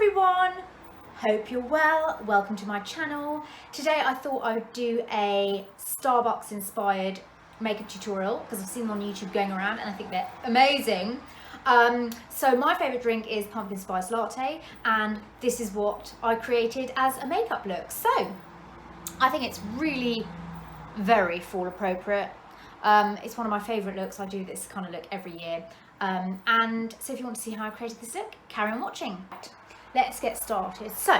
everyone, hope you're well. Welcome to my channel. Today I thought I would do a Starbucks inspired makeup tutorial because I've seen them on YouTube going around and I think they're amazing. So my favourite drink is pumpkin spice latte, and this is what I created as a makeup look. So I think it's really very fall appropriate. It's one of my favourite looks. I do this kind of look every year. And so if you want to see how I created this look, carry on watching. Let's get started. So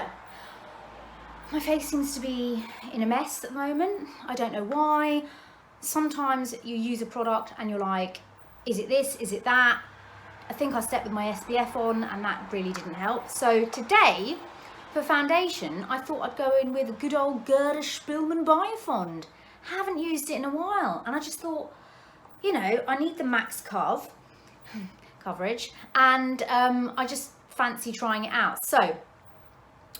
my face seems to be in a mess at the moment. I don't know why. Sometimes you use a product and you're like, is it this, is it that? I think I stepped with my SPF on and that really didn't help. So today for foundation, I thought I'd go in with a good old Gerda Spillmann Biofond. Haven't used it in a while, and I just thought, you know, I need the max coverage, and I just fancy trying it out. So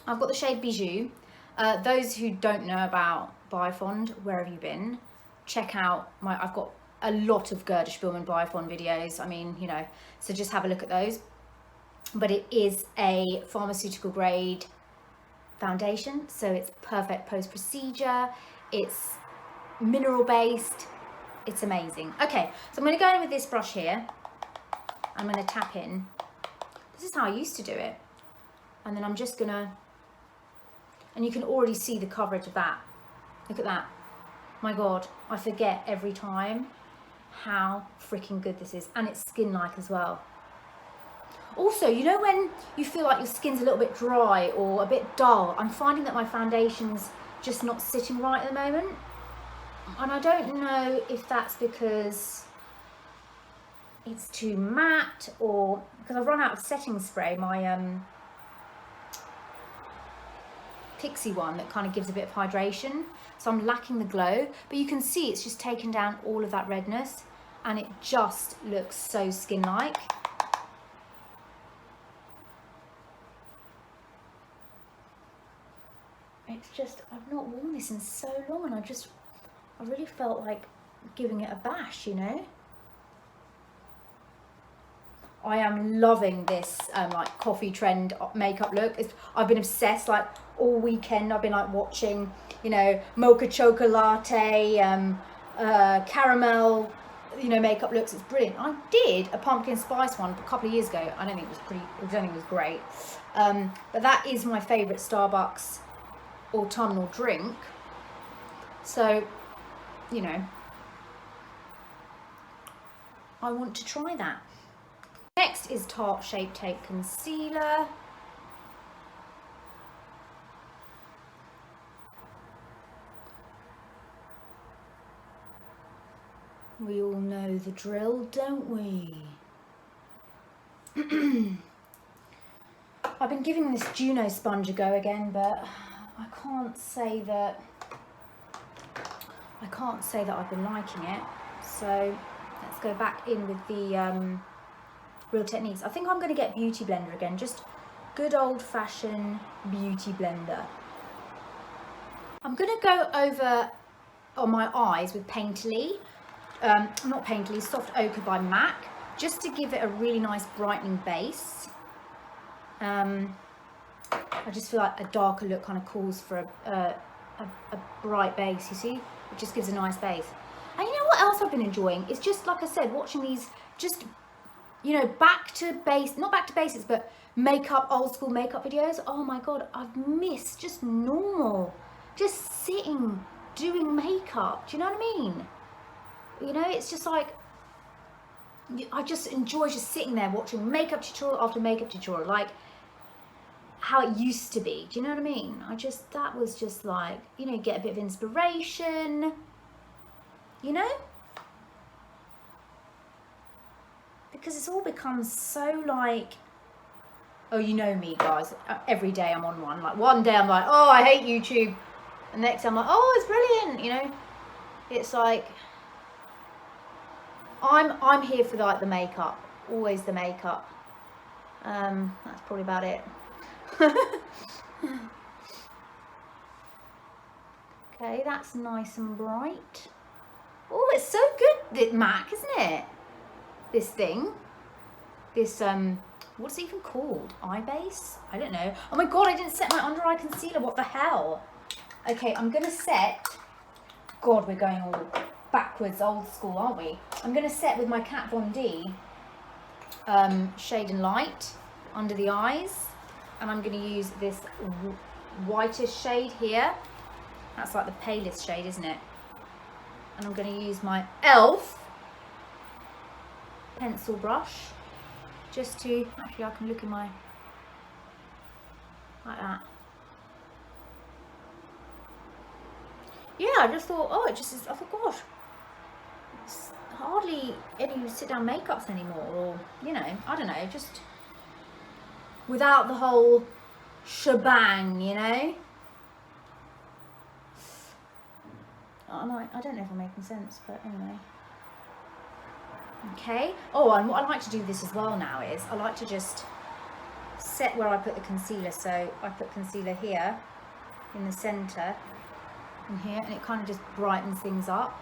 I've got the shade Bijou. Those who don't know about Biofond, where have you been? Check out I've got a lot of Gerda Spillmann Biofond videos. I mean, you know, so just have a look at those. But it is a pharmaceutical grade foundation, so it's perfect post procedure. It's mineral based. It's amazing. Okay, so I'm going to go in with this brush here. I'm going to tap in. This is how I used to do it. And then I'm just going to, and you can already see the coverage of that. Look at that. My God, I forget every time how freaking good this is. And it's skin-like as well. Also, you know when you feel like your skin's a little bit dry or a bit dull? I'm finding that my foundation's just not sitting right at the moment. And I don't know if that's because it's too matte or because I've run out of setting spray, my Pixie one that kind of gives a bit of hydration. So I'm lacking the glow, but you can see it's just taken down all of that redness and it just looks so skin-like. It's just, I've not worn this in so long and I really felt like giving it a bash, you know. I am loving this like coffee trend makeup look. I've been obsessed like all weekend. I've been like watching, you know, mocha chocolate, caramel, you know, makeup looks. It's brilliant. I did a pumpkin spice one a couple of years ago. I don't think it was great. But that is my favourite Starbucks autumnal drink. So, you know, I want to try that. Next is Tarte Shape Tape Concealer. We all know the drill, don't we? I've been giving this Juno sponge a go again, but I can't say that I've been liking it. So let's go back in with the Real Techniques. I think I'm going to get Beauty Blender again, just good old-fashioned Beauty Blender. I'm going to go over on my eyes with Painterly, not Painterly, Soft Ochre by MAC, just to give it a really nice brightening base. I just feel like a darker look kind of calls for a bright base, you see? It just gives a nice base. And you know what else I've been enjoying? It's just, like I said, watching these just, you know, not back to basics, but old school makeup videos. Oh my God, I've missed just normal, just sitting, doing makeup. Do you know what I mean? You know, it's just like, I just enjoy just sitting there watching makeup tutorial after makeup tutorial, like how it used to be. Do you know what I mean? That was just like, you know, get a bit of inspiration, you know? Because it's all become so like, oh, you know me guys, every day I'm on one. Like one day I'm like, oh, I hate YouTube. And next I'm like, oh, it's brilliant, you know? It's like, I'm here for like the makeup, always the makeup. That's probably about it. Okay, that's nice and bright. Oh, it's so good, MAC, isn't it? This thing, this what's it even called? Eye base? I don't know. Oh my god, I didn't set my under eye concealer. What the hell? Okay, I'm gonna set, god, we're going all backwards, old school, aren't we? I'm gonna set with my Kat Von D Shade and Light under the eyes, and I'm gonna use this whitest shade here. That's like the palest shade, isn't it? And I'm gonna use my e.l.f. pencil brush just to, actually I can look in my, like that. Yeah, I just thought, oh, it just is, I thought, gosh, it's hardly any sit down makeups anymore, or, you know, I don't know, just without the whole shebang, you know? I don't know if I'm making sense, but anyway. Okay. Oh, and what I like to do with this as well now is I like to just set where I put the concealer. So I put concealer here in the center and here, and it kind of just brightens things up.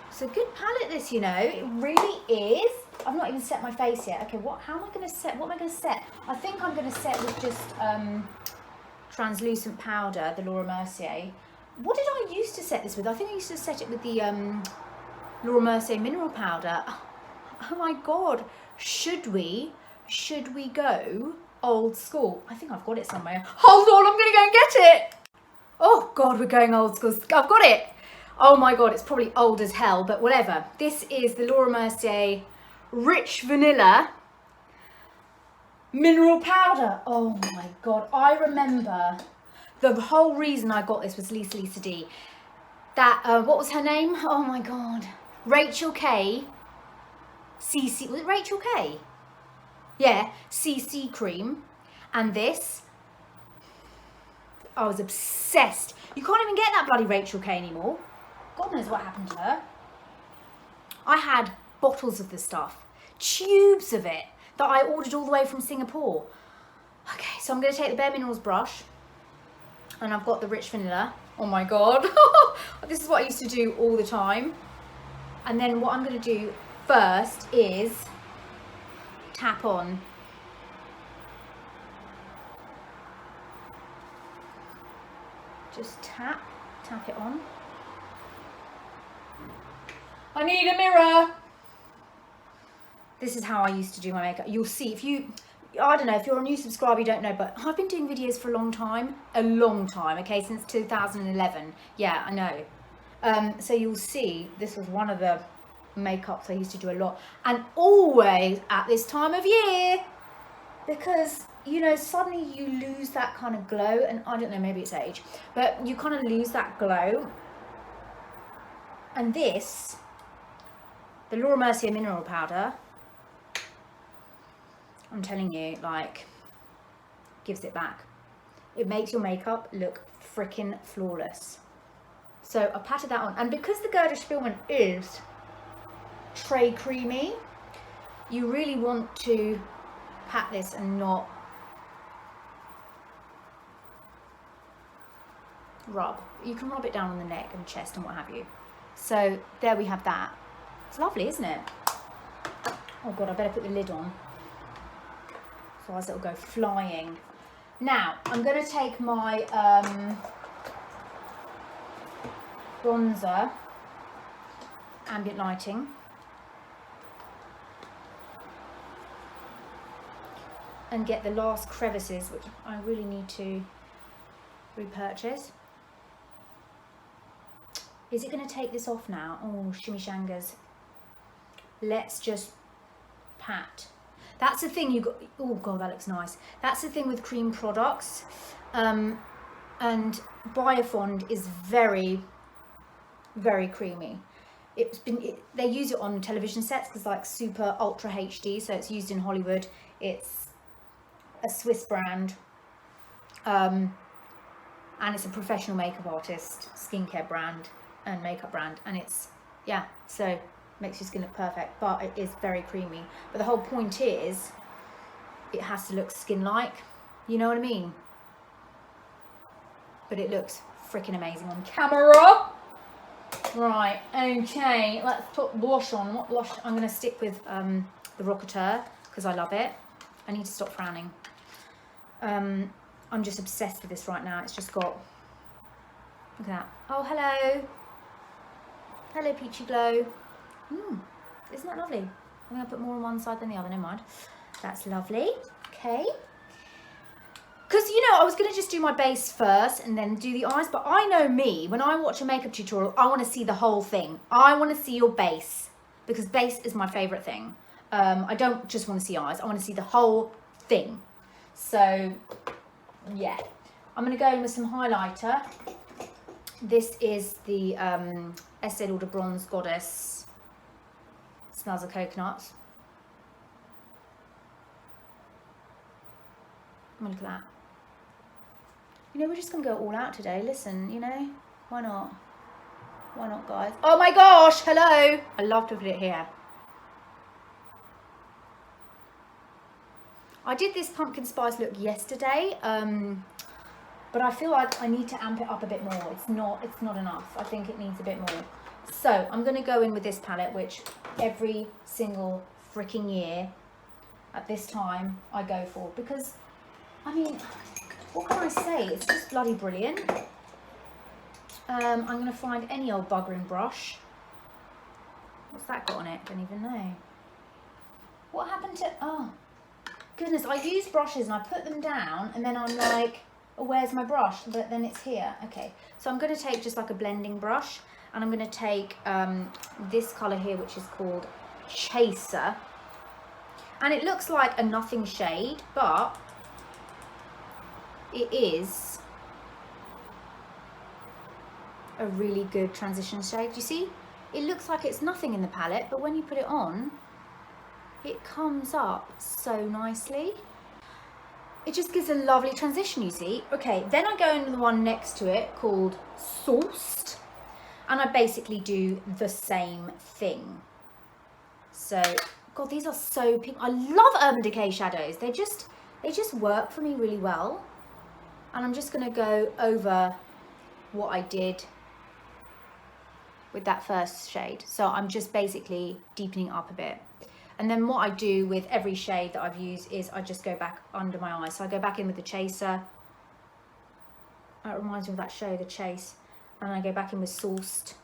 It's a good palette, this, you know, it really is. I've not even set my face yet. Okay, how am I going to set? What am I going to set? I think I'm going to set with just translucent powder, the Laura Mercier. What did I used to set this with? I think I used to set it with the Laura Mercier mineral powder. Oh my god, should we go old school? I think I've got it somewhere. Hold on, I'm gonna go and get it. Oh god, we're going old school. I've got it. Oh my god, it's probably old as hell, but whatever. This is the Laura Mercier Rich Vanilla mineral powder. Oh my god, I remember the whole reason I got this was Lisa D. That what was her name? Oh my god, Rachel K. CC, was it Rachel K? Yeah, CC cream, and this, I was obsessed. You can't even get that bloody Rachel K anymore. God knows what happened to her. I had bottles of this stuff, tubes of it, that I ordered all the way from Singapore. Okay, so I'm going to take the bareMinerals brush, and I've got the Rich Vanilla. Oh my god, this is what I used to do all the time. And then what I'm going to do first is tap on. Just tap it on. I need a mirror. This is how I used to do my makeup. You'll see if you, I don't know, if you're a new subscriber, you don't know, but I've been doing videos for a long time, okay, since 2011. Yeah, I know. So you'll see this was one of the makeups I used to do a lot, and always at this time of year, because, you know, suddenly you lose that kind of glow, and I don't know, maybe it's age, but you kind of lose that glow. And this, the Laura Mercier mineral powder, I'm telling you, like, gives it back. It makes your makeup look freaking flawless. So I patted that on, and because the Gerda Spillmann is tray creamy, you really want to pat this and not rub. You can rub it down on the neck and chest and what have you. So there we have that. It's lovely, isn't it? Oh god, I better put the lid on, otherwise it'll go flying. Now I'm going to take my bronzer, Ambient Lighting, and get the last crevices, which I really need to repurchase. Is it going to take this off now? Oh, shimmy shangers. Let's just pat. That's the thing you got. Oh god, that looks nice. That's the thing with cream products, and Biofond is very, very creamy. They use it on television sets because like super ultra HD, so it's used in Hollywood. It's a Swiss brand, and it's a professional makeup artist, skincare brand and makeup brand, and it's, yeah, so makes your skin look perfect, but it is very creamy. But the whole point is it has to look skin-like, you know what I mean? But it looks freaking amazing on camera. Right, okay, let's put blush on. What blush? I'm going to stick with the Rockateur, because I love it. I need to stop frowning. I'm just obsessed with this right now. It's just got, look at that. Oh, hello. Hello, Peachy Glow. Isn't that lovely? I think I put more on one side than the other, never mind. That's lovely. Okay. Because, you know, I was going to just do my base first and then do the eyes, but I know me, when I watch a makeup tutorial, I want to see the whole thing. I want to see your base, because base is my favourite thing. I don't just want to see eyes, I want to see the whole thing. So, yeah. I'm going to go in with some highlighter. This is the Estee Lauder Bronze Goddess. Smells of coconuts. Look at that. You know, we're just going to go all out today. Listen, you know, why not? Why not, guys? Oh my gosh, hello. I love to put it here. I did this pumpkin spice look yesterday, but I feel like I need to amp it up a bit more. It's not enough. I think it needs a bit more. So I'm going to go in with this palette, which every single freaking year at this time I go for, because, I mean, what can I say? It's just bloody brilliant. I'm going to find any old buggering brush. What's that got on it? Don't even know. What happened to... Oh, goodness. I use brushes and I put them down and then I'm like, oh, where's my brush? But then it's here. Okay. So I'm going to take just like a blending brush and I'm going to take this colour here, which is called Chaser. And it looks like a nothing shade, but it is a really good transition shade. You see, it looks like it's nothing in the palette, but when you put it on, it comes up so nicely. It just gives a lovely transition, you see. Okay, then I go into the one next to it called Sourced, and I basically do the same thing. So, God, these are so pink. I love Urban Decay shadows. They just work for me really well. And I'm just going to go over what I did with that first shade. So I'm just basically deepening up a bit. And then what I do with every shade that I've used is I just go back under my eyes. So I go back in with the Chaser. That reminds me of that show, The Chase. And I go back in with Sourced.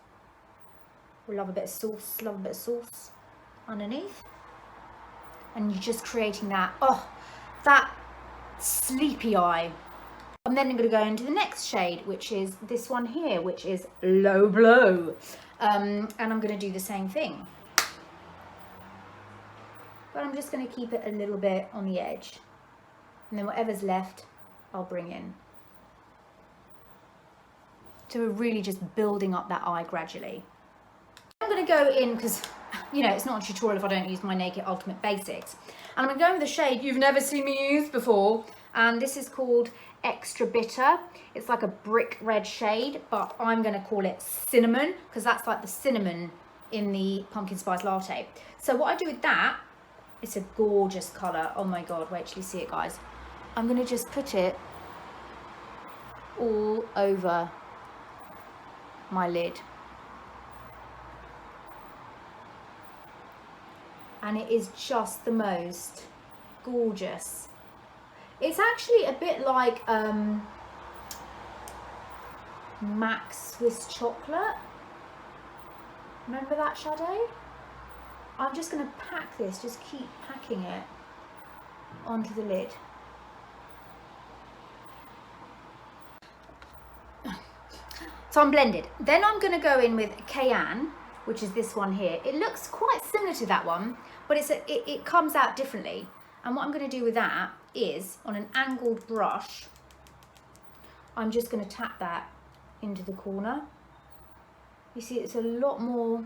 We love a bit of sauce, love a bit of sauce underneath. And you're just creating that, oh, that sleepy eye. I'm then going to go into the next shade, which is this one here, which is Low Blow. And I'm going to do the same thing. But I'm just going to keep it a little bit on the edge. And then whatever's left, I'll bring in. So we're really just building up that eye gradually. I'm going to go in, because, you know, it's not a tutorial if I don't use my Naked Ultimate Basics. And I'm going to go in with a shade you've never seen me use before. And this is called Extra Bitter. It's like a brick red shade, but I'm going to call it Cinnamon, because that's like the cinnamon in the pumpkin spice latte. So what I do with that, it's a gorgeous colour. Oh my God, wait till you see it, guys. I'm going to just put it all over my lid. And it is just the most gorgeous. It's actually a bit like MAC Swiss Chocolate. Remember that shadow? I'm just going to pack this, just keep packing it onto the lid. So I'm blended. Then I'm going to go in with Cayenne, which is this one here. It looks quite similar to that one, but it comes out differently. And what I'm going to do with that is, on an angled brush, I'm just going to tap that into the corner. You see, it's a lot more,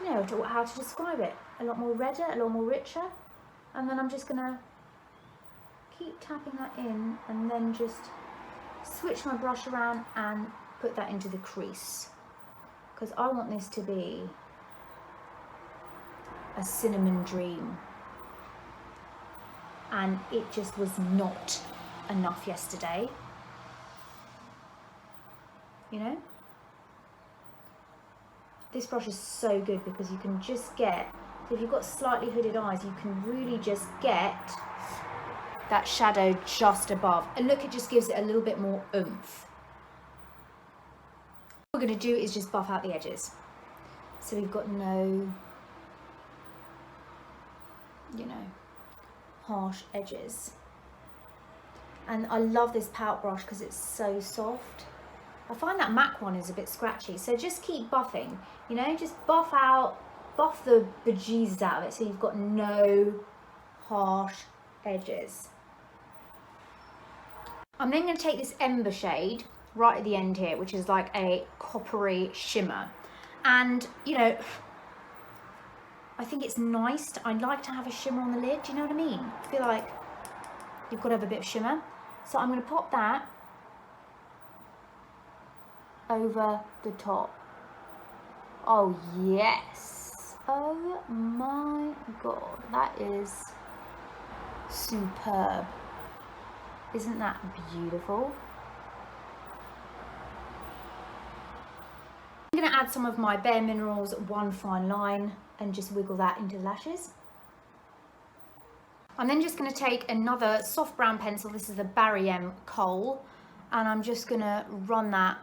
I don't know how to describe it, a lot more redder, a lot more richer. And then I'm just going to keep tapping that in and then just switch my brush around and put that into the crease, because I want this to be a cinnamon dream, and it just was not enough yesterday, you know. This brush is so good because you can just get, so if you've got slightly hooded eyes, you can really just get that shadow just above. And look, it just gives it a little bit more oomph. What we're going to do is just buff out the edges. So we've got no, you know, harsh edges. And I love this pout brush because it's so soft. I find that MAC one is a bit scratchy, so just keep buffing, you know, just buff the bejesus out of it so you've got no harsh edges. I'm then going to take this Ember shade right at the end here, which is like a coppery shimmer. And, you know, I think it's nice. I'd like to have a shimmer on the lid. Do you know what I mean? I feel like you've got to have a bit of shimmer. So I'm going to pop that over the top. Oh, yes. Oh, my God. That is superb. Isn't that beautiful? I'm going to add some of my bareMinerals One Fine Line and just wiggle that into the lashes. I'm then just going to take another soft brown pencil. This is the bareMinerals Khol, and I'm just going to run that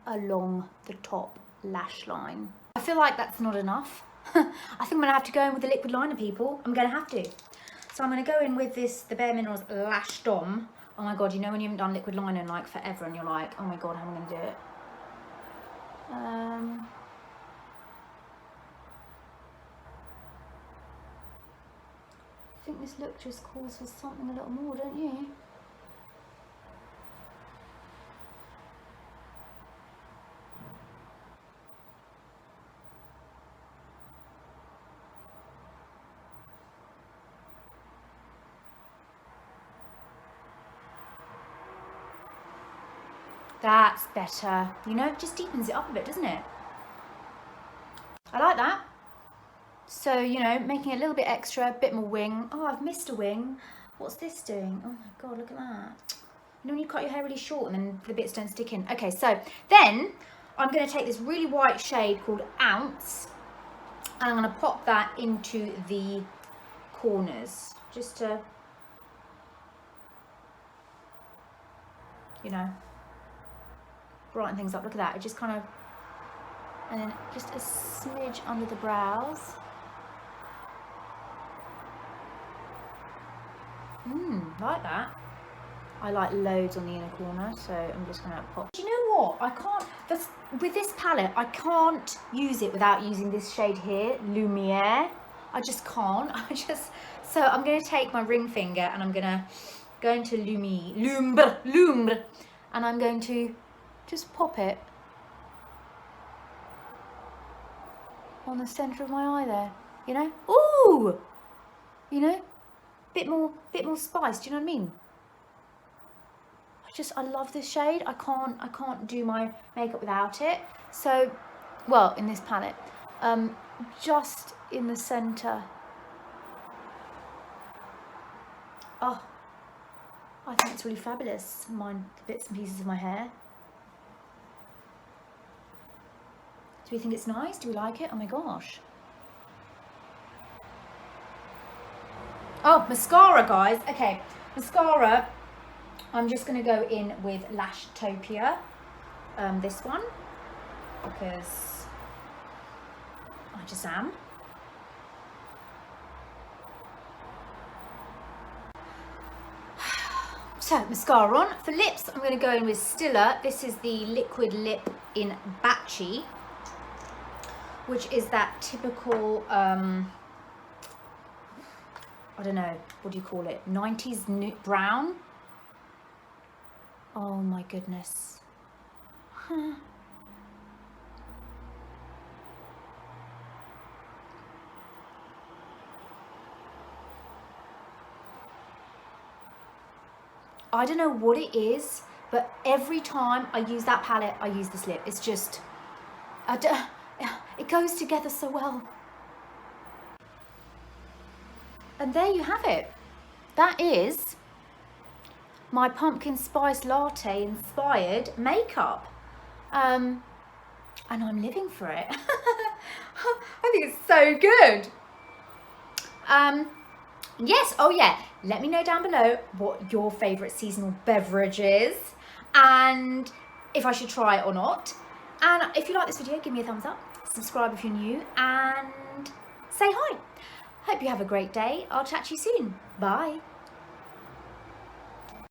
along the top lash line. I feel like that's not enough. I think I'm going to have to go in with the liquid liner, people. I'm going to have to. So I'm going to go in with this, the bareMinerals Lashtopia. Oh my God, you know when you haven't done liquid liner in like forever and you're like, oh my God, how am I going to do it? I think this look just calls for something a little more, don't you? That's better. You know, it just deepens it up a bit, doesn't it? I like that. So, you know, making it a little bit extra, a bit more wing. Oh, I've missed a wing. What's this doing? Oh my God, look at that. You know when you cut your hair really short and then the bits don't stick in? Okay, so then I'm going to take this really white shade called Ounce and I'm going to pop that into the corners just to, you know, brighten things up. Look at that. It just kind of, and then just a smidge under the brows. Like that. I like loads on the inner corner, so I'm just gonna pop. Do you know what? I can't, with this palette, I can't use it without using this shade here, Lumiere. I just can't. So I'm gonna take my ring finger and I'm gonna go into Lumbre, and I'm going to just pop it on the center of my eye there, you know? Ooh! You know? Bit more spice, do you know what I mean? I love this shade. I can't do my makeup without it. So, well, in this palette, just in the center. Oh, I think it's really fabulous. Mine, the bits and pieces of my hair. Do we think it's nice? Do we like it? Oh my gosh. Oh, mascara, guys. Okay, mascara. I'm just going to go in with Lashtopia, this one, because I just am. So, mascara on. For lips, I'm going to go in with Stila. This is the liquid lip in Baci, which is that typical, I don't know, what do you call it? 90s nude brown. Oh my goodness. Huh. I don't know what it is, but every time I use that palette, I use this lip. It's just, it goes together so well. And there you have it. That is my pumpkin spice latte inspired makeup. I and I'm living for it. I think it's so good. Yes, oh yeah, let me know down below what your favourite seasonal beverage is and if I should try it or not. And if you like this video, give me a thumbs up, subscribe if you're new, and say hi. Hope you have a great day. I'll chat to you soon. Bye.